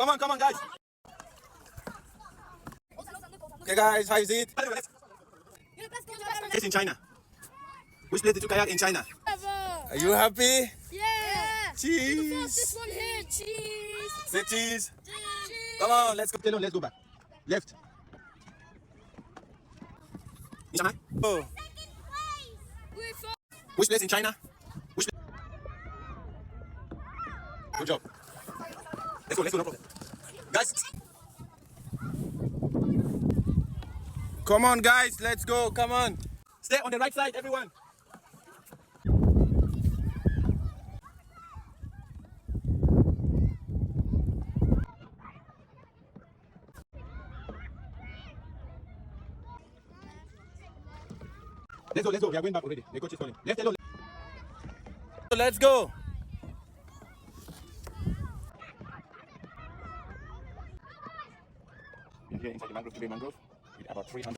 Come on, guys. Okay, guys, how is it? It's in China. Which place did you kayak in China? Are you happy? Yeah. Cheese. This one here, cheese. Say cheese. Come on, let's go. Let's go back. Left. In Shanghai? Oh. Which place in China? Which place? Good job. Let's go, no problem. Guys. Come on, guys, let's go. Come on. Stay on the right side, everyone. Let's go. We are going back already. The coach is calling. Left alone. Let's go. We are here inside the mangrove, with about 300.